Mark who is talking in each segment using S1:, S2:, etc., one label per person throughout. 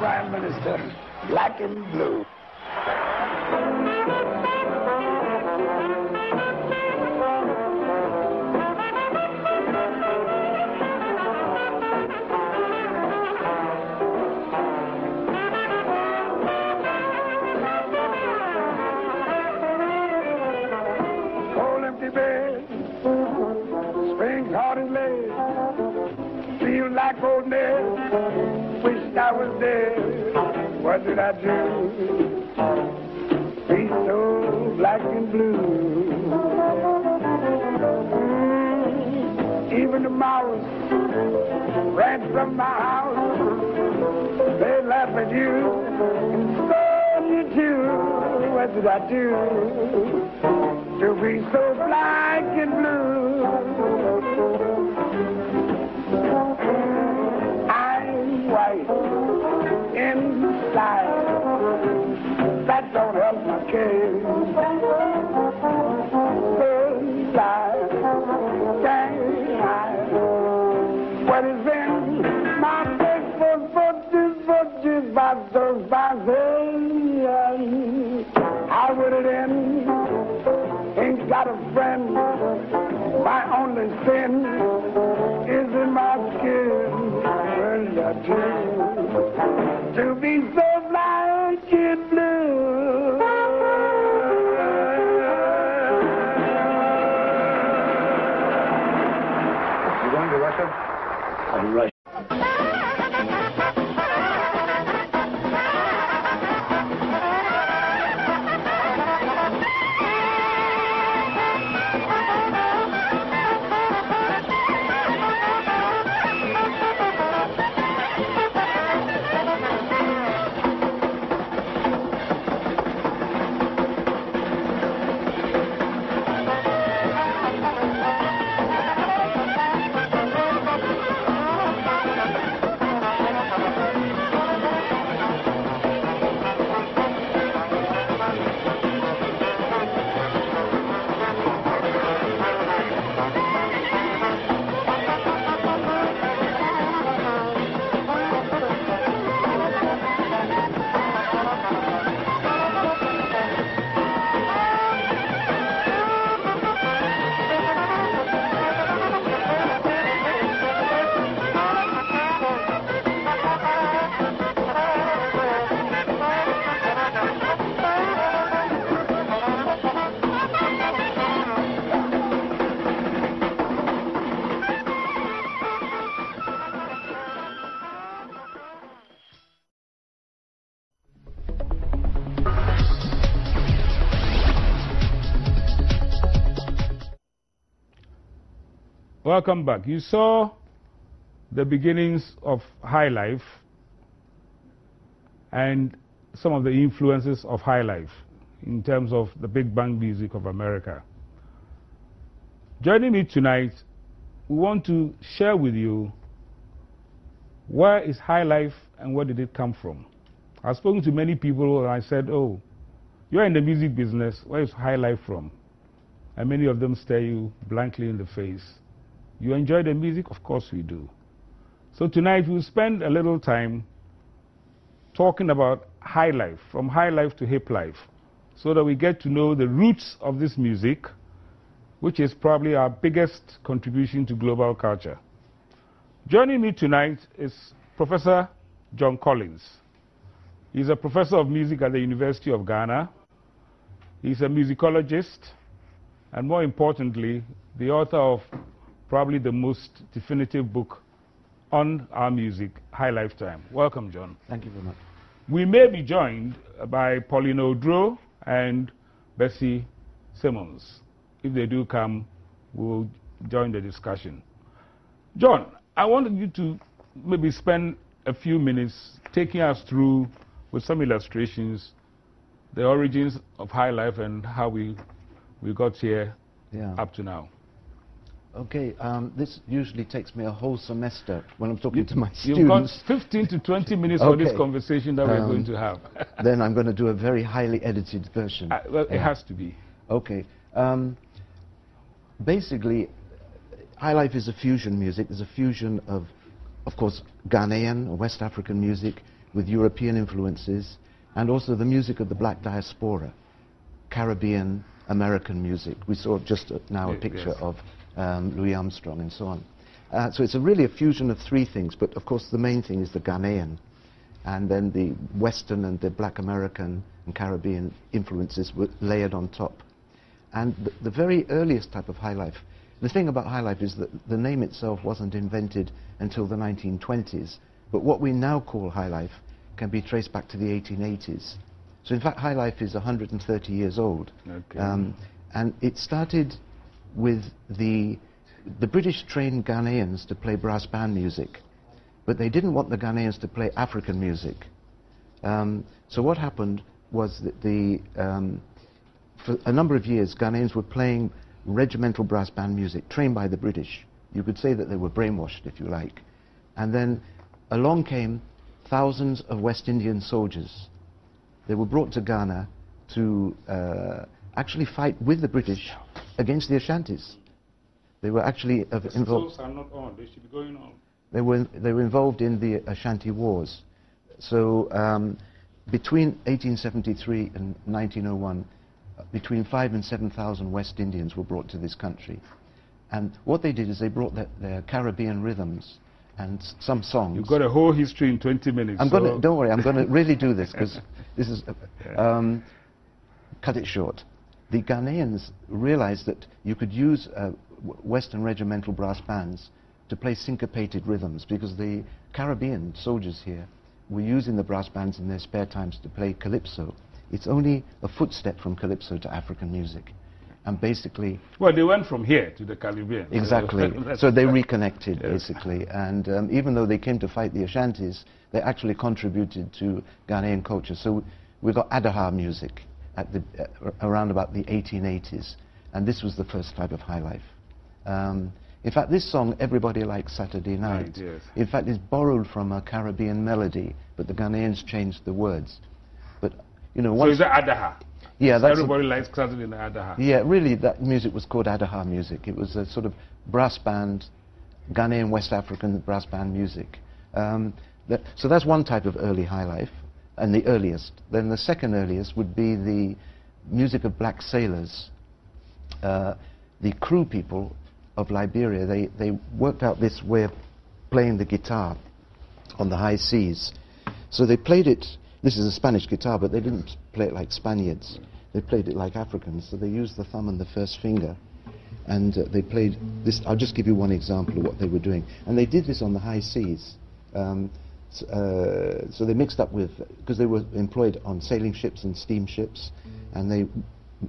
S1: Prime Minister, black and blue. Old empty bed, springs hard and laid, feel like old Ned, wished I was dead. What did I do? Be so black and blue. Even the mouse ran from my house. They laugh at you, and so you too. What did I do to be so black and blue? I'm white inside. That don't help my case. Inside, can't hide what is in my face for by those I would it end. Ain't got a friend. My only sin is in my skin. What did I do to be so black and blue?
S2: You going to Russia?
S1: I'll be right.
S3: Welcome back. You saw the beginnings of Highlife and some of the influences of Highlife in terms of the big band music of America. Joining me tonight, we want to share with you where is Highlife and where did it come from. I've spoken to many people and I said, oh, you're in the music business, where is Highlife from? And many of them stare you blankly in the face. You enjoy the music? Of course we do. So tonight we'll spend a little time talking about Highlife, from Highlife to Hiplife, so that we get to know the roots of this music, which is probably our biggest contribution to global culture. Joining me tonight is Professor John Collins. He's a professor of music at the University of Ghana. He's a musicologist, and more importantly, the author of probably the most definitive book on our music, High Lifetime. Welcome, John.
S2: Thank you very much.
S3: We may be joined by Paulina Odro and Bessie Simmons. If they do come, we'll join the discussion. John, I wanted you to maybe spend a few minutes taking us through, with some illustrations, the origins of Highlife and how we got here up to now.
S2: Okay, this usually takes me a whole semester when I'm talking to my
S3: You've got
S2: students.
S3: 15 to 20 minutes for this conversation that we're going to have.
S2: Then I'm going to do a very highly edited version.
S3: Well, it has to be.
S2: Okay. Basically, Highlife is a fusion music. It's a fusion of course, Ghanaian or West African music with European influences, and also the music of the black diaspora, Caribbean, American music. We saw just now a picture of Louis Armstrong and so on. So it's really a fusion of three things, but of course the main thing is the Ghanaian, and then the Western and the black American and Caribbean influences were layered on top. And the very earliest type of highlife, the thing about highlife is that the name itself wasn't invented until the 1920s, but what we now call highlife can be traced back to the 1880s. So in fact highlife is 130 years old.
S3: Okay.
S2: And it started with the British trained Ghanaians to play brass band music, but they didn't want the Ghanaians to play African music. So what happened was that for a number of years Ghanaians were playing regimental brass band music trained by the British. You could say that they were brainwashed, if you like. And then along came thousands of West Indian soldiers. They were brought to Ghana to actually fight with the British against the Ashantis. They were actually involved.
S3: Are not on. They should be going on.
S2: They were involved in the Ashanti Wars. So between 1873 and 1901, between 5,000 and 7,000 West Indians were brought to this country. And what they did is they brought their Caribbean rhythms and some songs.
S3: You've got a whole history in 20 minutes.
S2: Don't worry, I'm going to really do this, because this is... cut it short. The Ghanaians realized that you could use Western regimental brass bands to play syncopated rhythms, because the Caribbean soldiers here were using the brass bands in their spare times to play calypso. It's only a footstep from calypso to African music. And basically...
S3: Well, they went from here to the Caribbean.
S2: Exactly. So they reconnected, basically. And even though they came to fight the Ashantis, they actually contributed to Ghanaian culture. So we got Adaha music at around about the 1880s. And this was the first type of highlife. In fact, this song, Everybody Likes Saturday Night, in fact, is borrowed from a Caribbean melody, but the Ghanaians changed the words. But, you know,
S3: so is that Adaha?
S2: Yeah,
S3: so everybody likes Saturday Night Adaha.
S2: Yeah, really, that music was called Adaha music. It was a sort of brass band, Ghanaian West African brass band music. So that's one type of early highlife, and the earliest. Then the second earliest would be the music of black sailors. The crew people of Liberia, they worked out this way of playing the guitar on the high seas. So they played it, this is a Spanish guitar, but they didn't play it like Spaniards. They played it like Africans. So they used the thumb and the first finger. And they played this. I'll just give you one example of what they were doing. And they did this on the high seas. So they mixed up with, because they were employed on sailing ships and steamships, and they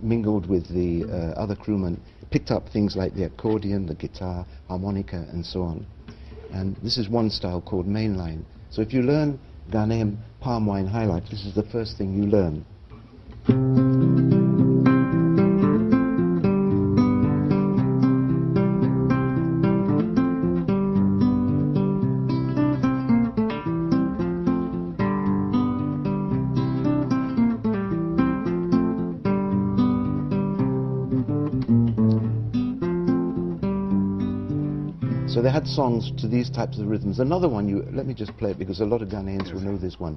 S2: mingled with the other crewmen, picked up things like the accordion, the guitar, harmonica, and so on. And this is one style called mainline. So if you learn Ghanaian palm wine highlife, this is the first thing you learn. So they had songs to these types of rhythms. Another one, let me just play it because a lot of Ghanaians will know this one.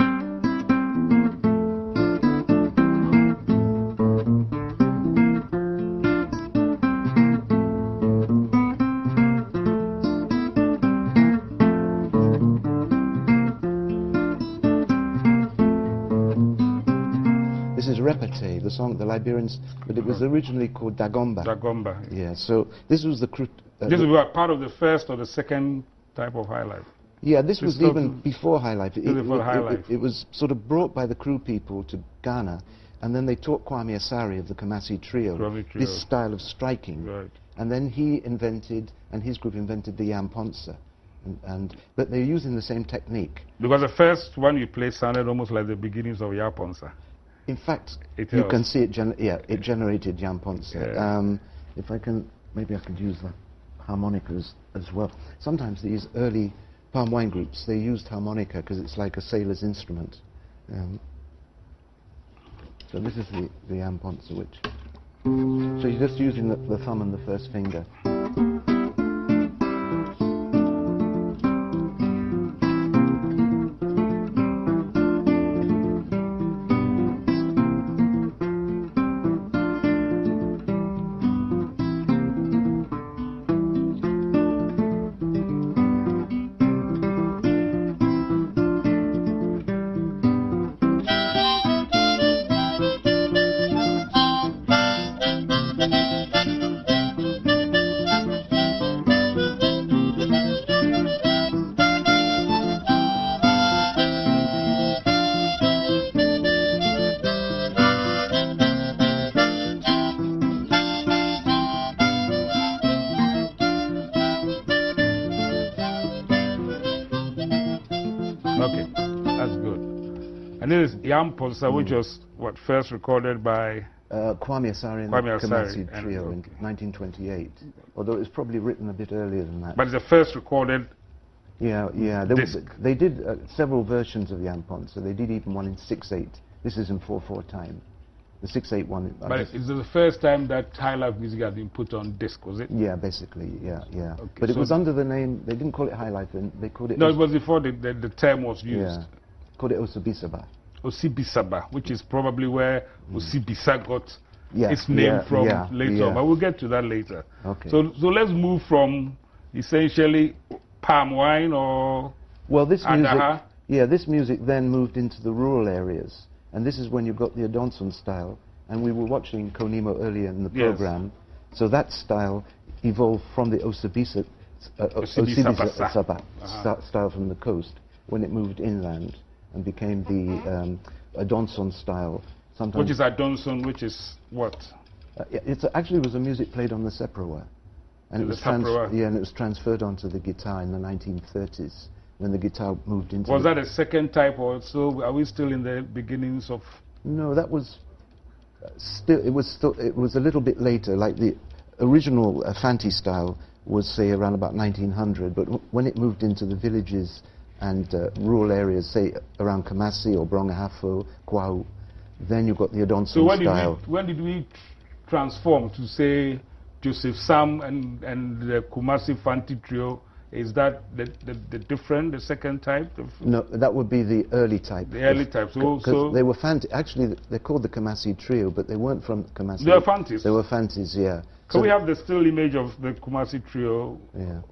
S2: This is Repete, the song the Liberians, but it was originally called Dagomba.
S3: Dagomba.
S2: Yeah, so this was the...
S3: this was part of the first or the second type of highlife?
S2: Yeah, this was even before highlife. It was sort of brought by the crew people to Ghana, and then they taught Kwame Asari of the Kumasi Trio this style of striking.
S3: Right.
S2: And then he invented, and his group invented the Yamponsa. But they're using the same technique.
S3: Because the first one you played sounded almost like the beginnings of Yamponsa.
S2: In fact, you can see it, it generated Yamponsa.
S3: Yeah.
S2: If I can, maybe I could use the harmonicas as well. Sometimes these early palm wine groups, they used harmonica because it's like a sailor's instrument. So this is the Yamponsa, which... So you're just using the thumb and the first finger.
S3: Okay, that's good. And this is Yam Ponsa, which was what first recorded by
S2: Kwame Asare and
S3: Kwame
S2: the
S3: Asare
S2: Kamasi Trio in 1928. Although it was probably written a bit earlier than that.
S3: But it's the first recorded.
S2: Yeah. They did several versions of Yam Ponsa. They did even one in 6/8. This is in 4/4 time. The 6/8 one.
S3: But it's the first time that Highlife music has been put on disc, was it?
S2: Yeah, basically, yeah.
S3: Okay,
S2: But it
S3: so
S2: was under the name. They didn't call it Highlife, and they called it.
S3: No, it was before the term was used.
S2: Yeah, called it Osibisaba.
S3: Osibisaba, which is probably where Osibisa got
S2: Yeah,
S3: its name from later
S2: yeah.
S3: on. But we'll get to that later.
S2: Okay.
S3: So let's move from essentially palm wine or
S2: this music.
S3: Adaha.
S2: Yeah, this music then moved into the rural areas, and this is when you got the Adonson style. And we were watching Konimo earlier in the program, so that style evolved from the Osibisa style from the coast when it moved inland and became the Adonson style. Sometimes
S3: Which is Adonson, which is what?
S2: It actually was a music played on the seprawa, and it was and it was transferred onto the guitar in the 1930s when the guitar moved into.
S3: Was that a second type, or so? Are we still in the beginnings of?
S2: No, that was. It was a little bit later. Like the original Fanti style was, say, around about 1900. But when it moved into the villages and rural areas, say around Kamasi or Brongahafo, Kwao, then you got the Adonson style.
S3: So when did we transform to say Joseph Sam and the Kumasi Fanti trio? Is that the second type?
S2: No, that would be the early type.
S3: The early type. So
S2: they were Fanti. Actually, they're called the Kamasi Trio, but they weren't from Kamasi.
S3: They were Fantis.
S2: They were Fantis, yeah.
S3: So we have the still image of the Kumasi Trio.
S2: Yeah.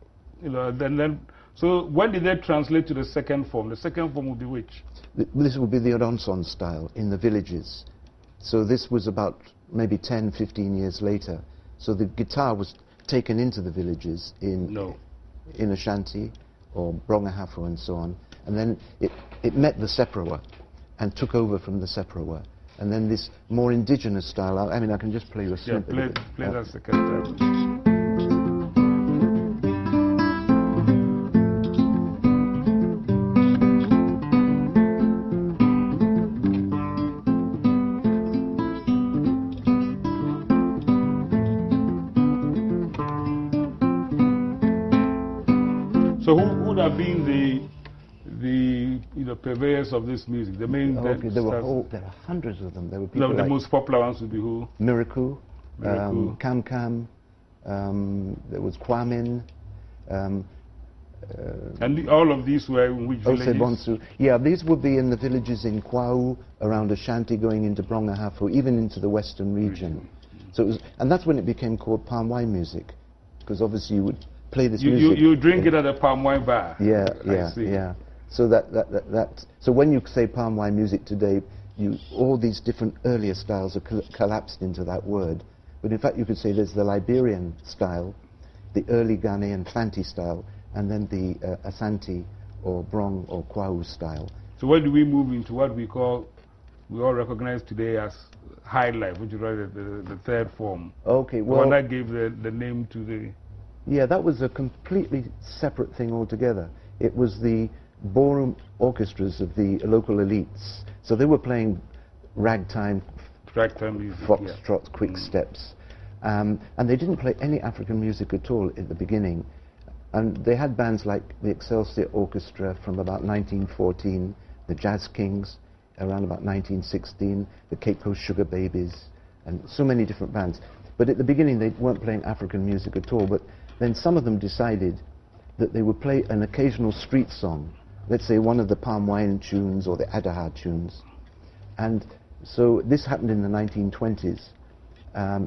S3: You know, then. So when did they translate to the second form? The second form would be which?
S2: This would be the Adonson style in the villages. So this was about maybe 10, 15 years later. So the guitar was taken into the villages in Ashanti or Brongahafo and so on, and then it met the seprawa and took over from the seprawa, and then this more indigenous style. I mean, I can just play you a snippet.
S3: Yeah, play that second type. So who would have been the purveyors of this music? The main.
S2: There are hundreds of them. There were people
S3: the most popular ones would be who?
S2: Miracle, Kam Kam. There was Kwamin.
S3: And all of these were in which villages?
S2: Bonsu. Yeah, these would be in the villages in Kwao, around Ashanti, going into Brongahafo, even into the western region. So it was, and that's when it became called palm wine music, because obviously you would play this music.
S3: You drink it at a palm wine bar.
S2: Yeah. So so when you say palm wine music today, all these different earlier styles are collapsed into that word. But in fact, you could say there's the Liberian style, the early Ghanaian Fanti style, and then the Asante or Brong or Kwao style.
S3: So when do we move into what we all recognize today as Highlife, which is the third form?
S2: Okay, well,
S3: the one that gave the name to the.
S2: Yeah, that was a completely separate thing altogether. It was the ballroom orchestras of the local elites. So they were playing ragtime
S3: music,
S2: foxtrots, quick steps. And they didn't play any African music at all at the beginning. And they had bands like the Excelsior Orchestra from about 1914, the Jazz Kings around about 1916, the Cape Coast Sugar Babies, and so many different bands. But at the beginning they weren't playing African music at all. But then some of them decided that they would play an occasional street song, let's say one of the palm wine tunes or the Adaha tunes. And so this happened in the 1920s.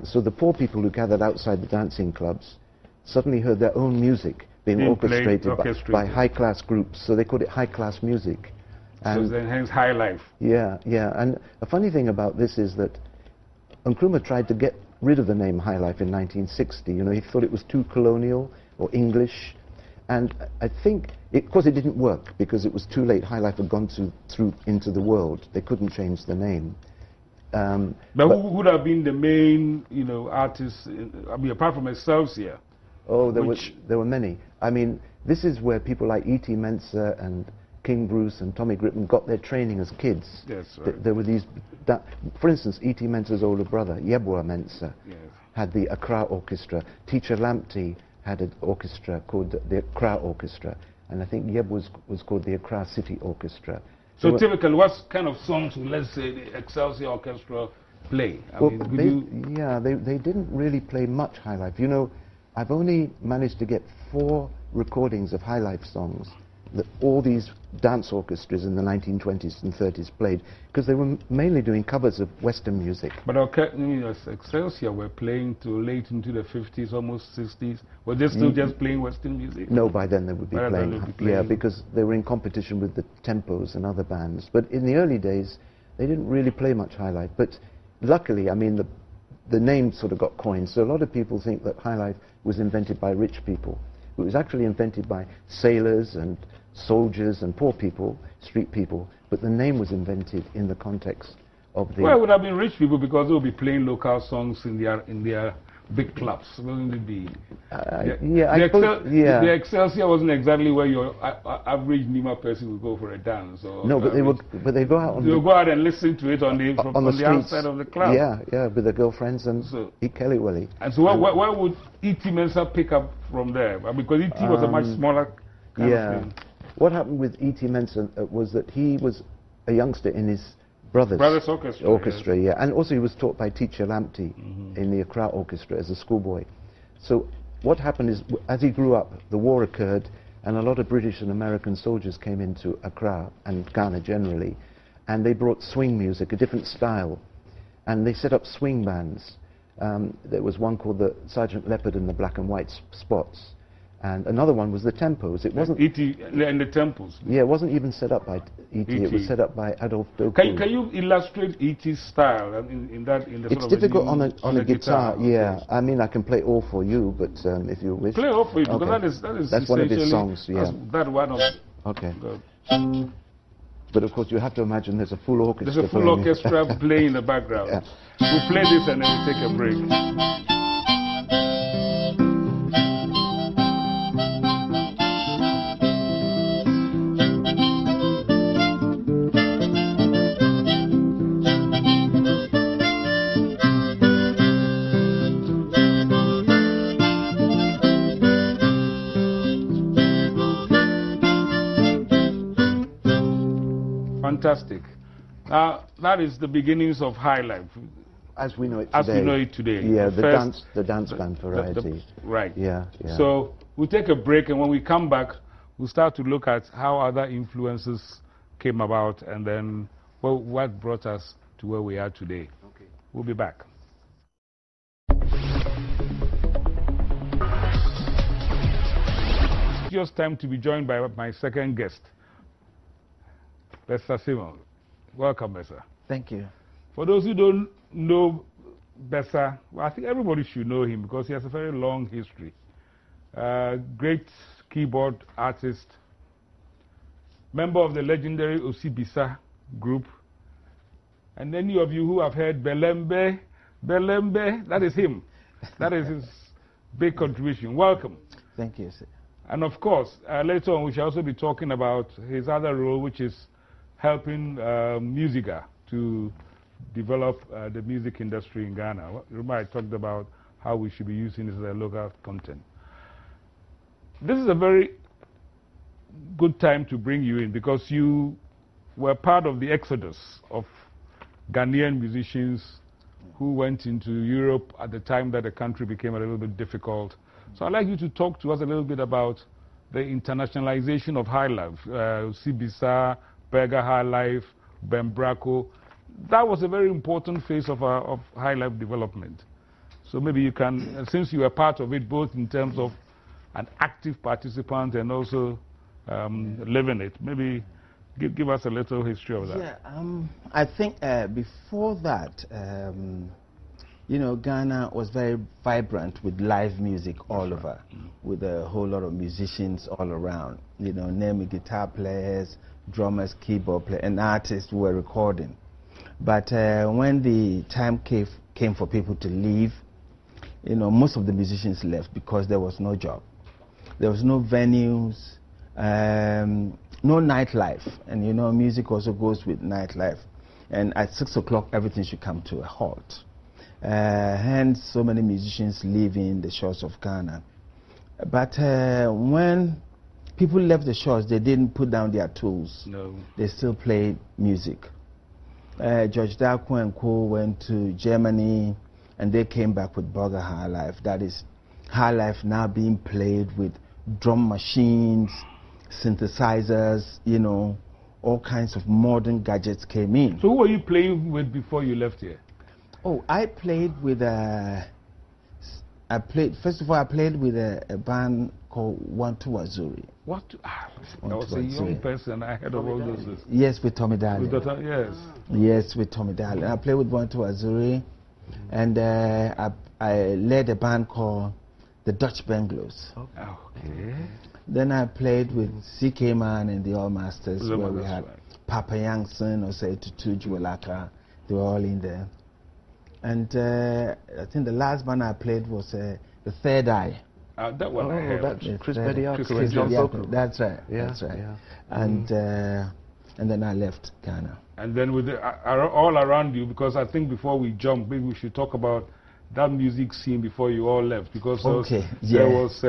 S2: So the poor people who gathered outside the dancing clubs suddenly heard their own music being orchestrated by high-class groups. So they called it high-class music.
S3: And so then hence Highlife.
S2: Yeah. And a funny thing about this is that Nkrumah tried to get rid of the name Highlife in 1960. You know, he thought it was too colonial or English. And I think, of course, it didn't work because it was too late. Highlife had gone through into the world. They couldn't change the name.
S3: But who would have been the main, artists? I mean, apart from Excelsior.
S2: Oh, there were many. I mean, this is where people like E.T. Mensah and King Bruce and Tommy Griffin got their training as kids.
S3: Yes, right.
S2: There were these, for instance, E.T. Mensah's older brother, Yebwa Mensah, had the Accra Orchestra. Teacher Lamptey had an orchestra called the Accra Orchestra, and I think Yeb was called the Accra City Orchestra.
S3: So typically, what kind of songs would, let's say, the Excelsior Orchestra play?
S2: They didn't really play much Highlife. You know, I've only managed to get 4 recordings of Highlife songs that all these dance orchestras in the 1920s and 30s played, because they were mainly doing covers of Western music.
S3: But Excelsior were playing till late into the 50s, almost 60s. Were they still just playing Western music?
S2: No, by then they would be playing. Yeah, because they were in competition with the Tempos and other bands. But in the early days, they didn't really play much Highlife. But luckily, I mean, the name sort of got coined. So a lot of people think that Highlife was invented by rich people. It was actually invented by sailors and soldiers and poor people, street people, but the name was invented in the context of the...
S3: Well, it would have been rich people because they would be playing local songs in their big clubs, wouldn't it be? The Excelsior wasn't exactly where your average Nima person would go for a dance. Or
S2: no, but they go out on
S3: go out and listen to it on the outside of the club.
S2: Yeah, with their girlfriends and eat Kelly Welly.
S3: And so where would E.T. Mensah pick up from there? Because E.T. was a much smaller kind of thing.
S2: What happened with E.T. Mensah was that he was a youngster in his brother's orchestra, yes. And also he was taught by teacher Lamptey in the Accra Orchestra as a schoolboy. So what happened is, as he grew up, the war occurred, and a lot of British and American soldiers came into Accra and Ghana generally, and they brought swing music, a different style, and they set up swing bands. There was one called the Sergeant Leopard and the Black and White Spots, and another one was the Tempos. It wasn't
S3: E.T. and the Tempos.
S2: Yeah, it wasn't even set up by E.T. It was set up by Adolf Doku.
S3: Can you illustrate E.T.'s style in the
S2: it's
S3: sort
S2: difficult
S3: of
S2: on a guitar. Yeah, I mean I can play all for you, but if you wish.
S3: Play all for you, because
S2: that's one of his songs. Yeah.
S3: That one of.
S2: Okay. But of course you have to imagine there's a full orchestra.
S3: There's a full orchestra playing in the background. Yeah. We'll play this and then we'll take a break. Fantastic. That is the beginnings of Highlife.
S2: As we know it today.
S3: As we know it today.
S2: Yeah, the dance band variety.
S3: Right.
S2: Yeah.
S3: So we'll take a break, and when we come back, we'll start to look at how other influences came about, and then what brought us to where we are today. Okay. We'll be back. It's just time to be joined by my second guest, Bessa Simon. Welcome, Bessa.
S4: Thank you.
S3: For those who don't know Bessa, well, I think everybody should know him because he has a very long history. Great keyboard artist, member of the legendary Osibisa group. And any of you who have heard Belembe, that is him. That is his big contribution. Welcome.
S4: Thank you, sir.
S3: And of course, later on we shall also be talking about his other role, which is helping Musica to develop the music industry in Ghana. Remember I talked about how we should be using this as a local content. This is a very good time to bring you in because you were part of the exodus of Ghanaian musicians who went into Europe at the time that the country became a little bit difficult. So I'd like you to talk to us a little bit about the internationalization of Highlife, Sibisa, Berger Highlife, Bembraco. That was a very important phase of Highlife development. So maybe you can, since you were part of it, both in terms of an active participant and also living it, maybe give us a little history of that.
S4: Yeah, I think before that, you know, Ghana was very vibrant with live music all over, with a whole lot of musicians all around. You know, namely guitar players, drummers, keyboard players, and artists who were recording. But when the time came for people to leave, you know, most of the musicians left because there was no job. There was no venues. no nightlife. And you know, music also goes with nightlife. And at 6 o'clock, everything should come to a halt. Hence, so many musicians leaving the shores of Ghana. But when people left the shores, they didn't put down their tools.
S3: No.
S4: They still played music. George Darko and Co. went to Germany, and they came back with Burger Highlife. That is Highlife now being played with drum machines, synthesizers, you know, all kinds of modern gadgets came in.
S3: So who were you playing with before you left here?
S4: Oh, I played with first of all, I played with a band called One Two Azuri.
S3: What? I was a young person. I heard of all those.
S4: Yes, with Tommy Darling.
S3: Yes.
S4: Yes, with Tommy Darling. I played with One Two Azuri, and I led a band called the Dutch Bengals.
S3: Okay.
S4: Then I played with C.K. Man and the All Masters, where we had Papa Youngson, Osei Tutu, Juwelaka. They were all in there. And I think the last band I played was the Third Eye.
S3: That one I heard.
S2: That's Chris Bediako and John Sokol.
S4: That's right.
S2: Yeah,
S4: that's right.
S2: Yeah.
S4: And then I left Ghana.
S3: And then with all around you, because I think before we jump, maybe we should talk about that music scene before you all left, because there was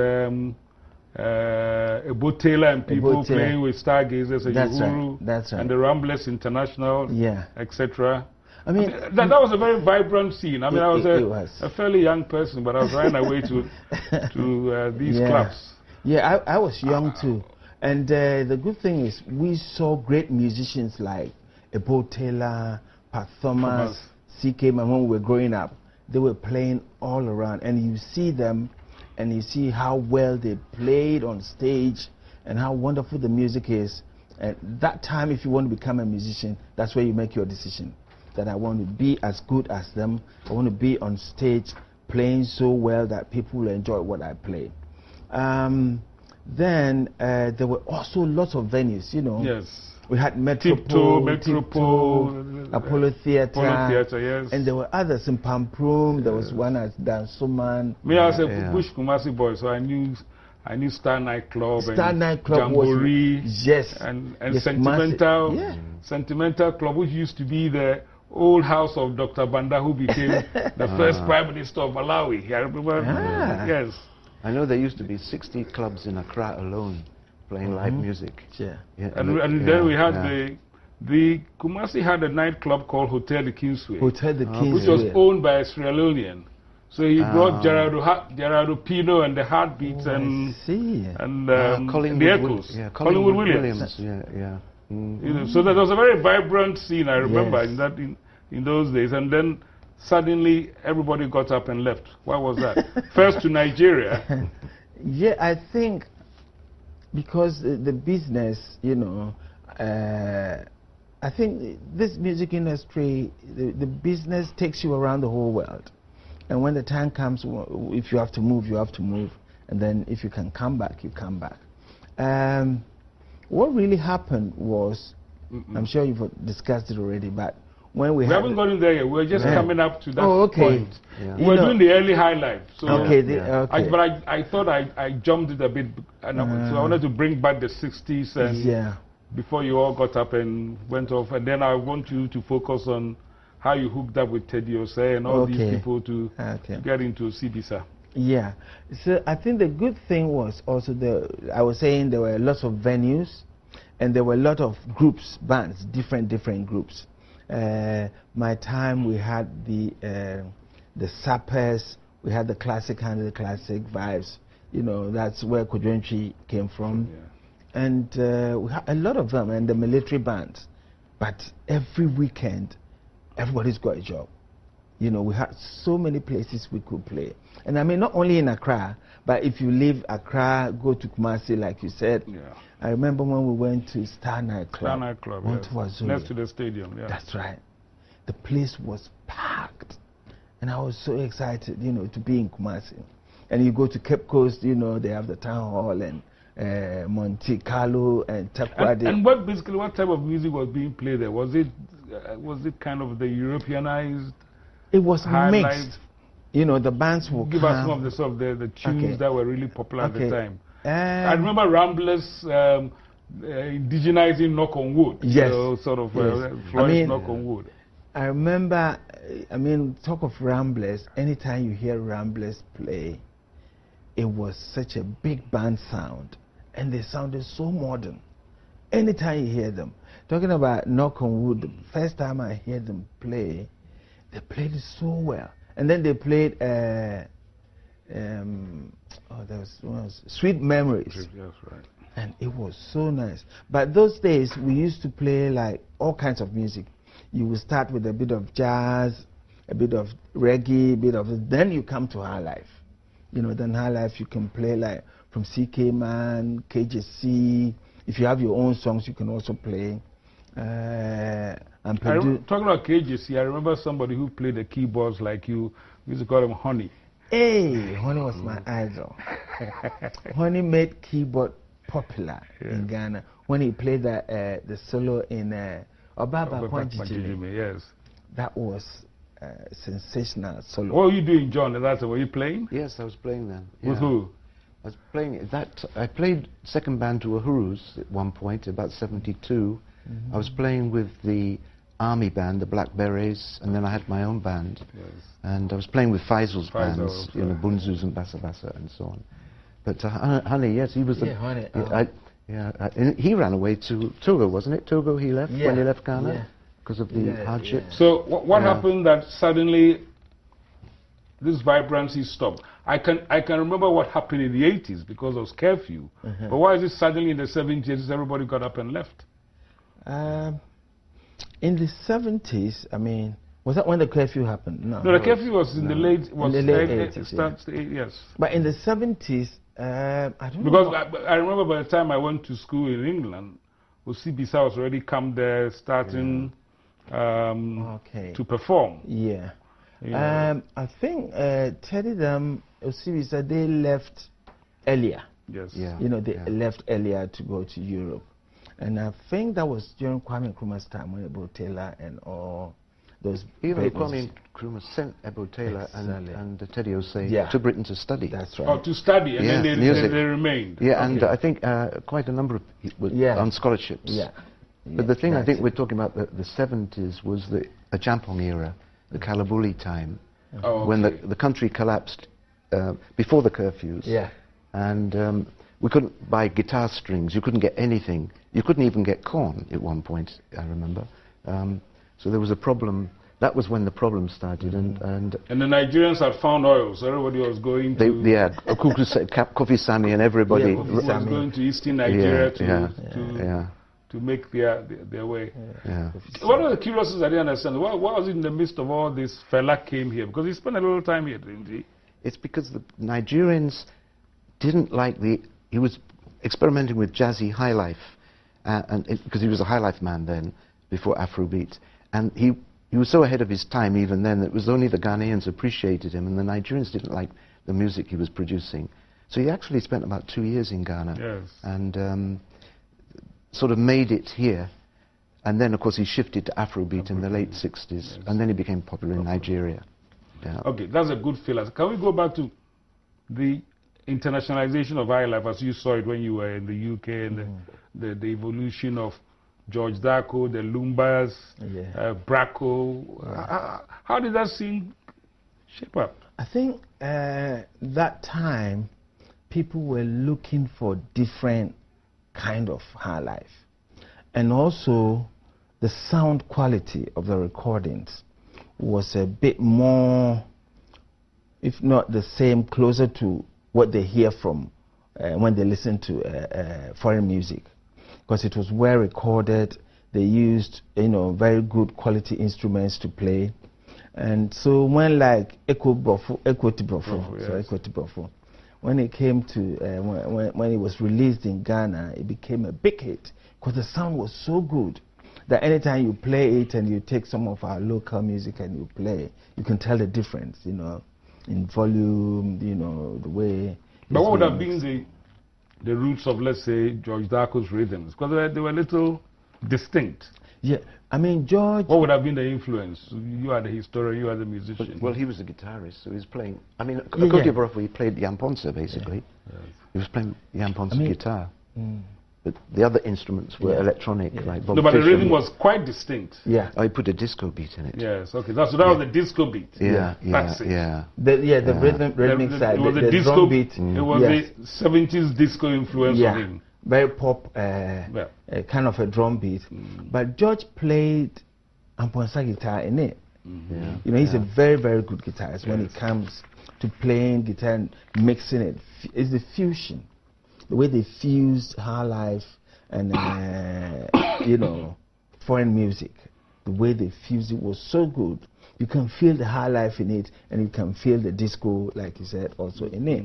S3: Ebo Taylor and people playing with Stargazers and Uhuru,
S4: that's right.
S3: and the Ramblers International, etc.
S4: I mean,
S3: that was a very vibrant scene. I mean, I was a fairly young person, but I was running away to these clubs.
S4: Yeah, I was young too. And the good thing is we saw great musicians like Ebo Taylor, Pat Thomas, C.K. Man when we were growing up. They were playing all around, and you see them and you see how well they played on stage and how wonderful the music is. And that time, if you want to become a musician, that's where you make your decision. That I want to be as good as them. I want to be on stage playing so well that people will enjoy what I play. Then there were also lots of venues, you know.
S3: Yes.
S4: We had Metropole, Apollo Theatre,
S3: yes.
S4: And there were others in Pamprum. There was one at Dansoman.
S3: Me, I was a Bush Kumasi boy, so I knew Star Nightclub,
S4: Jamboree,
S3: and Sentimental, Sentimental Club, which used to be the old house of Dr. Banda, who became the first Prime Minister of Malawi. I remember. Yes.
S2: I know there used to be 60 clubs in Accra alone playing live music.
S3: And then we had the Kumasi had a nightclub called Hotel the Kingsway.
S4: Hotel the Kingsway.
S3: Which was owned by a Sierra Leonean. So he brought Gerardo Pino and the Heartbeats and the Echoes. Collingwood Williams.
S2: Yeah.
S3: You know, so that was a very vibrant scene, I remember, in those days. And then suddenly everybody got up and left. Why was that? First to Nigeria.
S4: Yeah, I think because the business, you know, I think this music industry, the business takes you around the whole world. And when the time comes, if you have to move, you have to move. And then if you can come back, you come back. What really happened was, I'm sure you've discussed it already, but when we
S3: haven't gone there yet. We're just coming up to that point.
S4: Yeah.
S3: We're doing the early Highlife. So
S4: but
S3: I thought I jumped it a bit, and so I wanted to bring back the 60s and before you all got up and went off. And then I want you to focus on how you hooked up with Teddy Osei and all these people to get into CBSA.
S4: Yeah. So I think the good thing was also I was saying there were lots of venues and there were a lot of groups, bands, different groups. My time we had the Sappers, we had the Classic Handle, Classic Vibes. You know, that's where Kodwenchi came from. And we had a lot of them, and the military bands. But every weekend, everybody's got a job. You know, we had so many places we could play. And I mean, not only in Accra, but if you leave Accra, go to Kumasi, like you said. I remember when we went to Star Nightclub.
S3: Next to the stadium,
S4: That's right. The place was packed. And I was so excited, you know, to be in Kumasi. And you go to Cape Coast, you know, they have the town hall and Monte Carlo and Takoradi.
S3: And what type of music was being played there? Was it kind of the Europeanized?
S4: It was mixed. You know, the bands will
S3: give us some of the tunes that were really popular at the time. I remember Ramblers indigenizing knock on wood.
S4: Yes.
S3: Sort of
S4: Yes.
S3: flourish knock on wood.
S4: I remember, talk of Ramblers, anytime you hear Ramblers play, it was such a big band sound, and they sounded so modern. Anytime you hear them. Talking about knock on wood, the first time I heard them play, they played it so well. And then they played, there was Sweet Memories.
S3: Yes, right.
S4: And it was so nice. But those days, we used to play like all kinds of music. You will start with a bit of jazz, a bit of reggae, a bit of... Then you come to Highlife. Then Highlife you can play like from CK Man, KJC. If you have your own songs, you can also play.
S3: Talking about KJC, I remember somebody who played the keyboards like you. We used to call him Honey.
S4: Hey, Honey was my idol. Honey made keyboard popular in Ghana when he played the solo in Obaba Kwanjijime.
S2: Yes.
S4: That was sensational solo.
S3: What were you doing, John? Were you playing?
S2: Yes, I was playing then.
S3: With who?
S2: I was playing that. I played second band to Uhurus at one point, about 72. I was playing with the army band, the Black Berets, and then I had my own band. Yes. And I was playing with Faisal's bands, Bunzus and Bassa Bassa and so on. But Honey, yes, he was
S4: Honey.
S2: he ran away to Togo, wasn't it? Togo he left when he left Ghana because of the hardship.
S3: So what happened that suddenly this vibrancy stopped? I can remember what happened in the 80s because of curfew. But why is it suddenly in the 70s everybody got up and left?
S4: In the 70s, was that when the curfew happened? No,
S3: the curfew was in the late
S4: 80s.
S3: Yes.
S4: But in the 70s, I don't know.
S3: Because I remember by the time I went to school in England, Osibisa was already come there starting to perform.
S4: Yeah. I think Teddy Dam, Osibisa, they left earlier.
S3: Yes.
S4: Yeah. They left earlier to go to Europe. And I think that was during Kwame Nkrumah's time when Ebo Taylor and all those...
S2: Even Kwame Nkrumah sent Ebo Taylor and Teddy Osei to Britain to study.
S4: That's right.
S3: Oh, to study, and then they remained.
S2: Yeah, and I think quite a number of people on scholarships.
S4: Yeah.
S2: But the thing I think we're talking about, the 70s, was the Ajampong era, the Kalabuli time, when the country collapsed before the curfews.
S4: Yeah.
S2: And we couldn't buy guitar strings, you couldn't get anything. You couldn't even get corn at one point, I remember. So there was a problem. That was when the problem started. And
S3: the Nigerians had found oil, so everybody was going to...
S2: Kofi Sami and everybody...
S3: was going to Eastern Nigeria to make their way.
S2: Yeah.
S3: One of the curiosities I didn't understand, why was it in the midst of all this, Fela came here? Because he spent a little time here, didn't he?
S2: It's because the Nigerians didn't like he was experimenting with jazzy highlife, because he was a highlife man then, before Afrobeat, and he was so ahead of his time even then that it was only the Ghanaians appreciated him, and the Nigerians didn't like the music he was producing. So he actually spent about 2 years in Ghana, and sort of made it here, and then of course he shifted to Afrobeat in the late 60s, and then he became popular in Nigeria. Yeah.
S3: Okay, that's a good feel. Can we go back to the internationalization of Highlife as you saw it when you were in the UK, and the evolution of George Darko, the Lumbas, Braco? How did that scene shape up?
S4: I think that time people were looking for different kind of Highlife, and also the sound quality of the recordings was a bit more, if not the same, closer to what they hear from when they listen to foreign music, because it was well recorded. They used very good quality instruments to play, and so when like Equity Brofo, when it came to when it was released in Ghana, it became a big hit because the sound was so good that anytime you play it and you take some of our local music and you play, you can tell the difference, in volume, the way.
S3: But what would have been the roots of, let's say, George Darko's rhythms? Because they were a little distinct.
S4: Yeah, I mean, George...
S3: What would have been the influence? You are the historian, you are the musician.
S2: Well, he was a guitarist, so he was playing... I mean, Cote d'Ivoire, he played Yamponsa, basically. Yes. He was playing Yamponsa guitar. but the other instruments were electronic, like Bob
S3: No, but the
S2: Fisher.
S3: rhythm was quite distinct.
S4: Yeah.
S2: I put a disco beat in it.
S3: Yes, okay. So that was the disco beat.
S2: Yeah,
S3: That's it.
S4: The rhythmic side,
S3: It was
S4: the
S3: disco
S4: drum beat.
S3: It was the 70s disco influence on him.
S4: Very pop, kind of a drum beat. But George played amponsa guitar in it. You know, he's a very, very good guitarist when it comes to playing guitar and mixing it. It's the fusion, the way they fused Highlife and you know, foreign music. The way they fused it was so good. You can feel the Highlife in it, and you can feel the disco, like you said, also in it.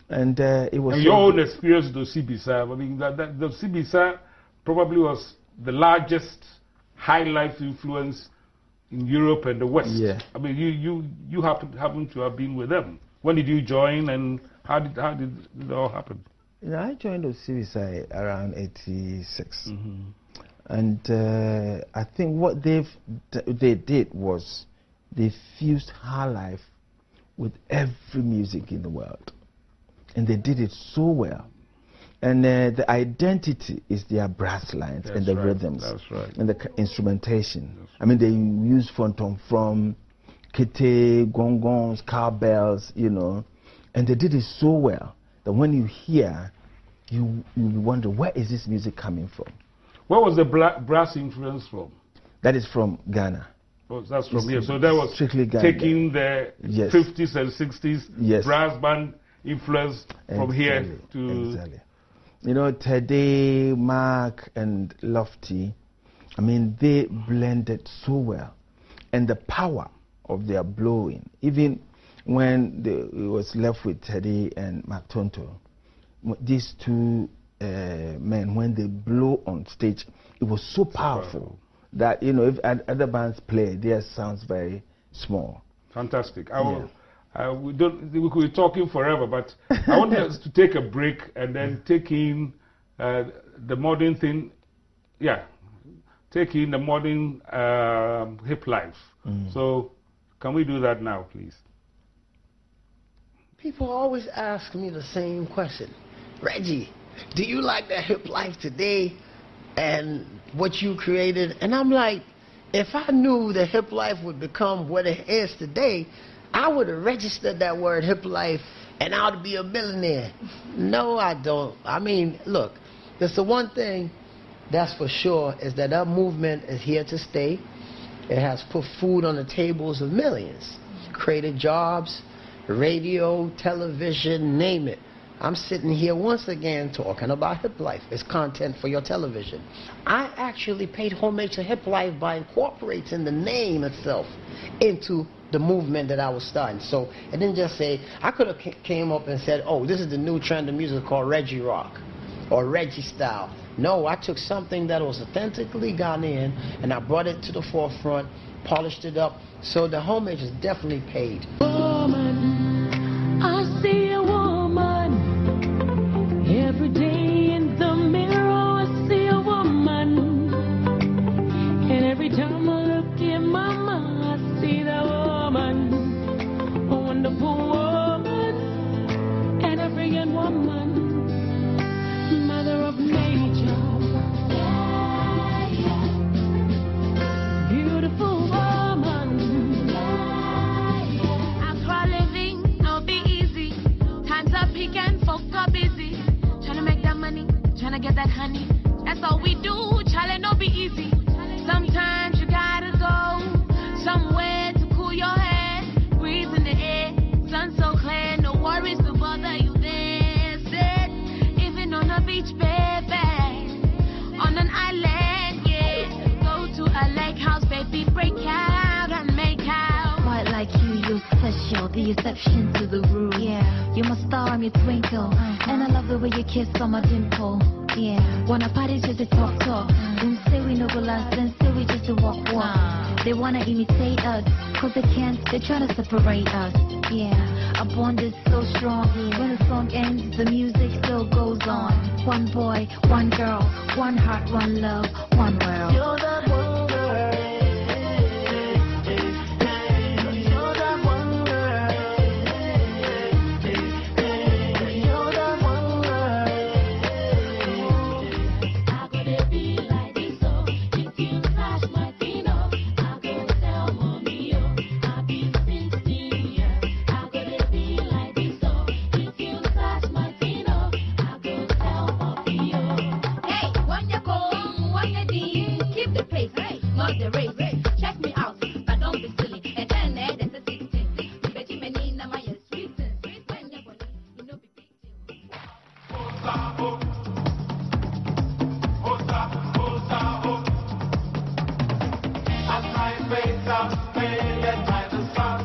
S4: And it was.
S3: And your own experience with Osibisa, I mean, the Osibisa probably was the largest Highlife influence in Europe and the West.
S4: Yeah.
S3: I mean, you happen to have been with them. When did you join, and how did it all happen?
S4: You know, I joined Osibisa around '86, and I think what they did was they fused Highlife with every music in the world, and they did it so well. And the identity is their brass lines and the rhythms and the instrumentation. I mean, they use from kete, gongons, cowbells, you know, and they did it so well that when you hear, you wonder, where is this music coming from?
S3: Where was the brass influence from?
S4: That is from Ghana.
S3: Oh, that's from here. So that was
S4: strictly Ghana.
S3: Taking the 50s and 60s brass band influence from here to...
S4: Exactly. You know, Teddy, Mark, and Lofty, I mean, they blended so well. And the power of their blowing, even when it was left with Teddy and Mark Tonto, these two men, when they blow on stage, it was so powerful that, you know, if other bands play, theirs sounds very small.
S3: Fantastic. We could be talking forever, but I want us to take a break and then take in the modern thing. Yeah, take in the modern Hiplife. So, can we do that now, please?
S5: People always ask me the same question. Reggie, do you like the Hiplife today and what you created? And I'm like, if I knew the Hiplife would become what it is today, I would have registered that word Hiplife and I would be a millionaire. No, I don't. I mean, look, there's the one thing that's for sure is that our movement is here to stay. It has put food on the tables of millions, created jobs, radio, television, name it. I'm sitting here once again talking about Hiplife. It's content for your television. I actually paid homage to Hiplife by incorporating the name itself into the movement that I was starting. So it didn't just say, I could have came up and said, oh, this is the new trend of music called Reggie Rock or Reggie style. No, I took something that was authentically Ghanaian and I brought it to the forefront, polished it up. So the homage is definitely paid.
S6: Woman, I see a woman every day in the mirror. I see a woman, and every time I look in my mind, I see that woman, a wonderful woman, an African woman, mother of nature, beautiful woman.
S7: I try living, no be easy. Times are big and folks are busy. Trying to make that money, trying to get that honey. That's all we do, Charlie, no be easy. Sometimes you gotta go somewhere to cool your head. Breathe in the air, sun so clear, no worries to bother you there. Sit, even on a beach, baby, on an island, yeah. Go to a lake house, baby, break out and make out.
S8: Quite like you, you're special, the exception to the rule. Yeah, you're my star, I'm your twinkle, and I love the way you kiss on my dimple. Yeah, wanna party just to talk. Don't say we no go last, then say we just to walk. They wanna imitate us, cause they can't, they're trying to separate us. Yeah, our bond is so strong. When the song ends, the music still goes on. One boy, one girl, one heart, one love, one world.
S6: You're that one girl. You're that one girl. You're that one girl.
S8: horse the race. Check me out, but don't be silly. And then there's a 16. But you may need my sweet things. When your body, you know, be big deal.
S9: As my face up, faded by the sun.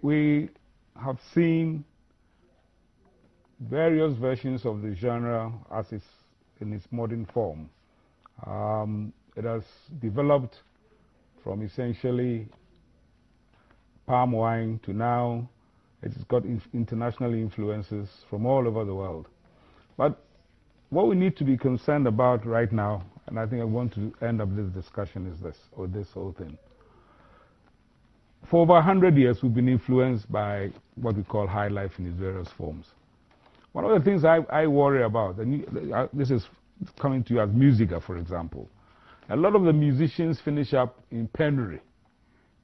S3: We have seen various versions of the genre as it's in its modern form. It has developed from essentially palm wine to now it's got international influences from all over the world. But what we need to be concerned about right now, and I think I want to end up this discussion, is this, or this whole thing. For over 100 years, we've been influenced by what we call high life in its various forms. One of the things I worry about, and this is coming to you as musiker, for example, a lot of the musicians finish up in penury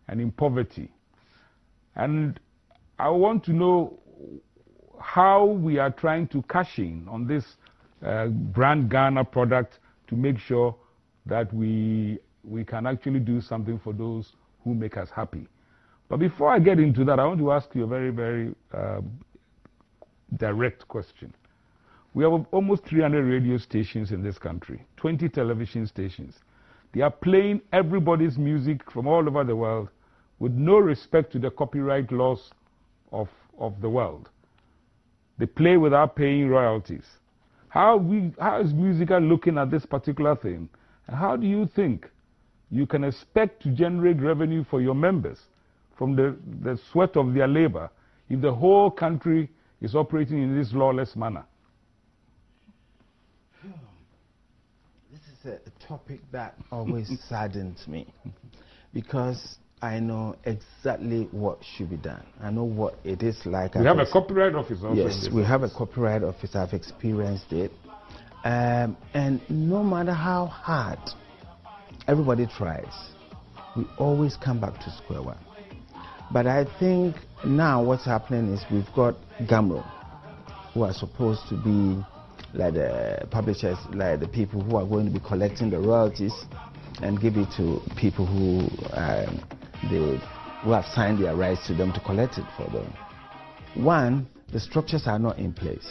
S3: and in poverty. And I want to know how we are trying to cash in on this brand Ghana product to make sure that we can actually do something for those who make us happy. But before I get into that, I want to ask you a very, very direct question. We have almost 300 radio stations in this country, 20 television stations. They are playing everybody's music from all over the world with no respect to the copyright laws of the world. They play without paying royalties. How is Musica looking at this particular thing? And how do you think you can expect to generate revenue for your members from the sweat of their labor if the whole country is operating in this lawless manner?
S4: This is a topic that always saddens me because I know exactly what should be done. I know what it is like.
S3: We have a copyright office also.
S4: Yes, we have a copyright office. I've experienced it. And no matter how hard everybody tries, we always come back to square one. But I think now what's happening is we've got Gamro, who are supposed to be like the publishers, like the people who are going to be collecting the royalties and give it to people who have signed their rights to them to collect it for them. One, the structures are not in place.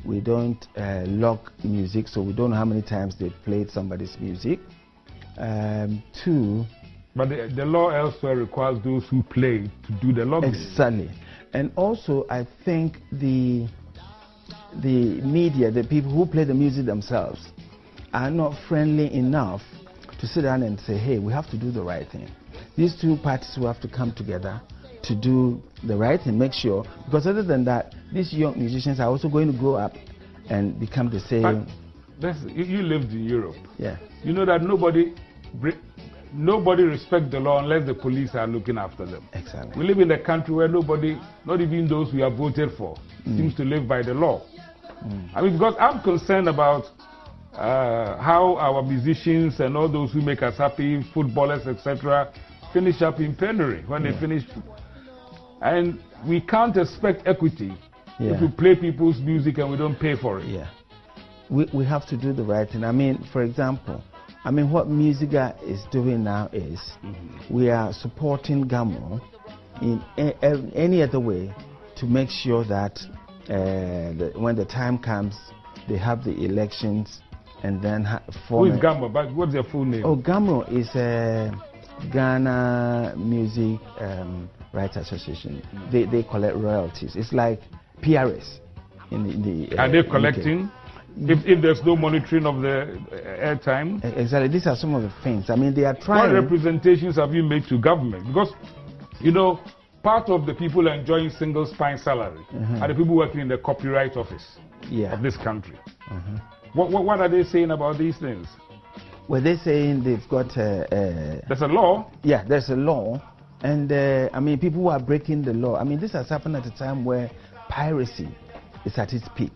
S4: We don't log music, so we don't know how many times they've played somebody's music. Two,
S3: but the law elsewhere requires those who play to do the logging.
S4: Exactly. And also, I think the media, the people who play the music themselves, are not friendly enough to sit down and say, hey, we have to do the right thing. These two parties will have to come together to do the right thing, make sure, because other than that, these young musicians are also going to grow up and become the same.
S3: You lived in Europe.
S4: Yeah.
S3: You know that nobody respects the law unless the police are looking after them.
S4: Exactly.
S3: We live in a country where nobody, not even those we have voted for, seems to live by the law. I mean, because I'm concerned about how our musicians and all those who make us happy, footballers, etc., finish up in penury when they finish. And we can't expect equity if we play people's music and we don't pay for it.
S4: Yeah. We have to do the right thing. I mean, for example, what Musica is doing now is we are supporting Gamro in any other way to make sure that when the time comes, they have the elections and then
S3: Who is Gamro? But what's their full name?
S4: Oh, Gamro is Ghana Music Rights Association. They collect royalties. It's like PRS in the
S3: Are they collecting? If there's no monitoring of the airtime?
S4: Exactly. These are some of the things. I mean, they are trying.
S3: What representations have you made to government? Because, you know, part of the people enjoying single spine salary are the people working in the copyright office of this country. What are they saying about these things?
S4: Well, they're saying they've got...
S3: there's a law?
S4: Yeah, there's a law. And, I mean, people who are breaking the law. I mean, this has happened at a time where piracy is at its peak.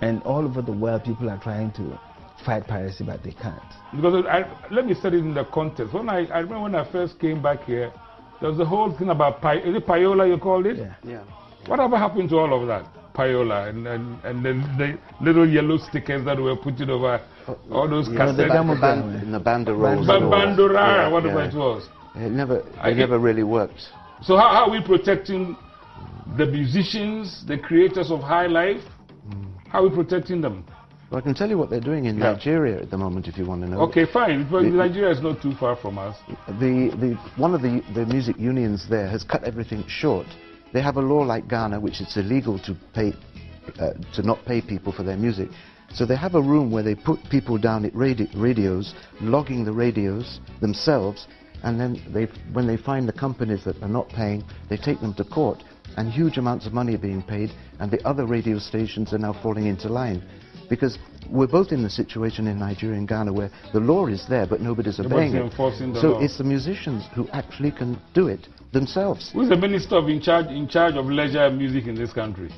S4: And all over the world, people are trying to fight piracy, but they can't.
S3: Because let me set it in the context. When I remember when I first came back here, there was the whole thing about is it payola you called it?
S4: Yeah.
S3: Whatever happened to all of that? Payola and the little yellow stickers that were put over all those cassettes.
S2: The banderoles.
S3: Bandora, whatever it was.
S2: It never really worked.
S3: So how are we protecting the musicians, the creators of Highlife? How are we protecting them?
S2: Well, I can tell you what they're doing in Nigeria at the moment, if you want to know.
S3: Okay, fine. But Nigeria is not too far from us.
S2: One of the music unions there has cut everything short. They have a law like Ghana, which it's illegal to not pay people for their music. So they have a room where they put people down at radios, logging the radios themselves, and then when they find the companies that are not paying, they take them to court. And huge amounts of money are being paid, and the other radio stations are now falling into line. Because we're both in the situation in Nigeria and Ghana where the law is there, but nobody's obeying it. So it's the musicians who actually can do it themselves.
S3: Who's the minister in charge of leisure and music in this country?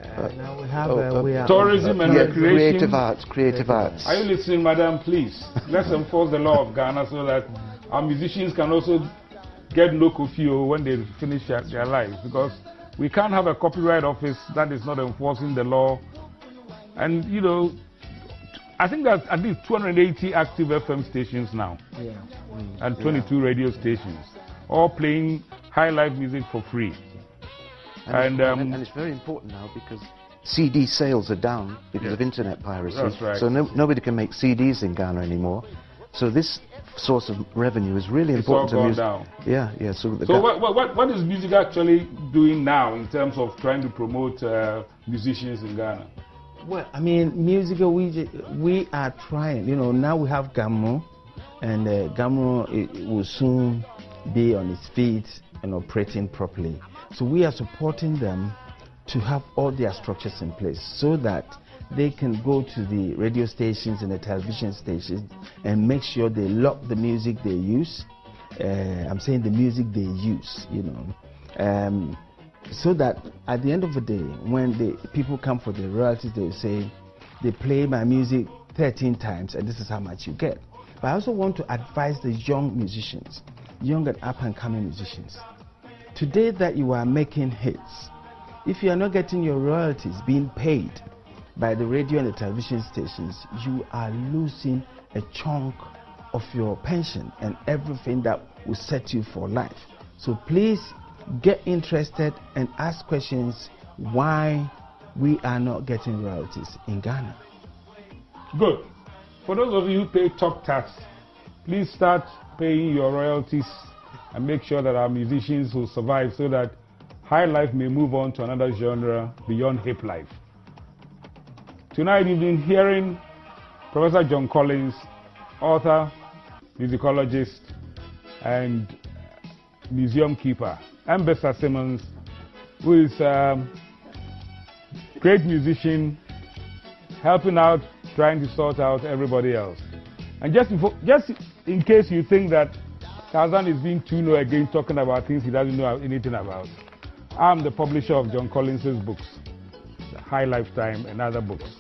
S4: Now we have
S3: tourism and recreation.
S2: Creative arts.
S3: Are you listening, madam? Please, let's enforce the law of Ghana so that our musicians can also get no kofio when they finish their lives. Because we can't have a copyright office that is not enforcing the law. And, you know, I think there's at least 280 active FM stations now. And 22 radio stations, all playing Highlife music for free. And
S2: it's very important now because CD sales are down because of internet piracy.
S3: That's right.
S2: So nobody can make CDs in Ghana anymore. So this source of revenue is really important to music.
S3: Down.
S2: Yeah. So
S3: what is music actually doing now in terms of trying to promote musicians in Ghana?
S4: Well, I mean, music, we are trying. You know, now we have Gamro, and Gamro will soon be on its feet and operating properly. So we are supporting them to have all their structures in place so that they can go to the radio stations and the television stations and make sure they lock the music they use. I'm saying the music they use, you know. So that at the end of the day, when the people come for the royalties, they will say, they play my music 13 times and this is how much you get. But I also want to advise the young musicians, young and up-and-coming musicians. Today that you are making hits, if you are not getting your royalties being paid by the radio and the television stations, you are losing a chunk of your pension and everything that will set you for life. So please get interested and ask questions why we are not getting royalties in Ghana.
S3: Good. For those of you who pay top tax, please start paying your royalties and make sure that our musicians will survive so that Highlife may move on to another genre beyond Hiplife. Tonight you've been hearing Professor John Collins, author, musicologist, and museum keeper. And Bessa Simmons, who is great musician, helping out, trying to sort out everybody else. And just in case you think that Tarzan is being too low again, talking about things he doesn't know anything about, I'm the publisher of John Collins's books, the Highlife Time and other books,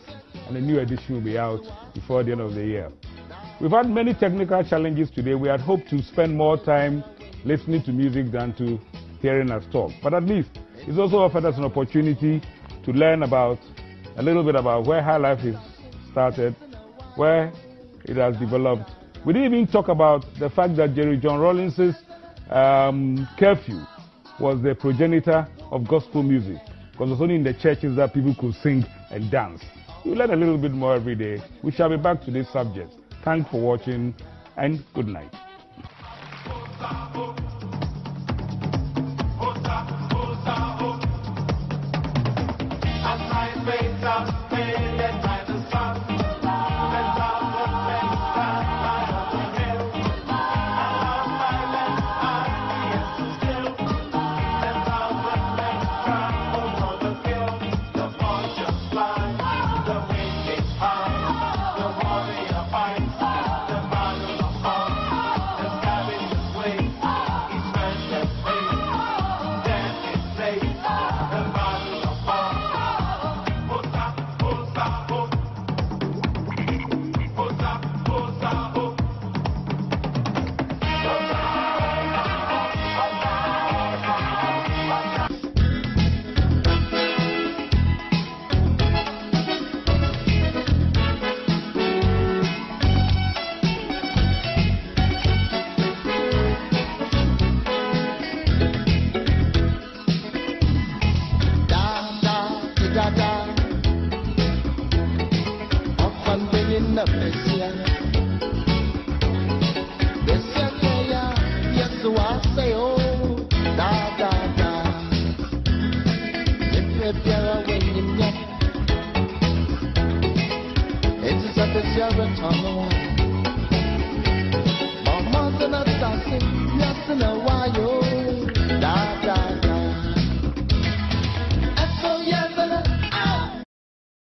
S3: and a new edition will be out before the end of the year. We've had many technical challenges today. We had hoped to spend more time listening to music than to hearing us talk, but at least it's also offered us an opportunity to learn about a little bit about where Highlife is started, where it has developed. We didn't even talk about the fact that Jerry John Rawlins's curfew was the progenitor of gospel music, because it was only in the churches that people could sing and dance. We learn a little bit more every day. We shall be back to this subject. Thanks for watching, and good night.
S10: It's a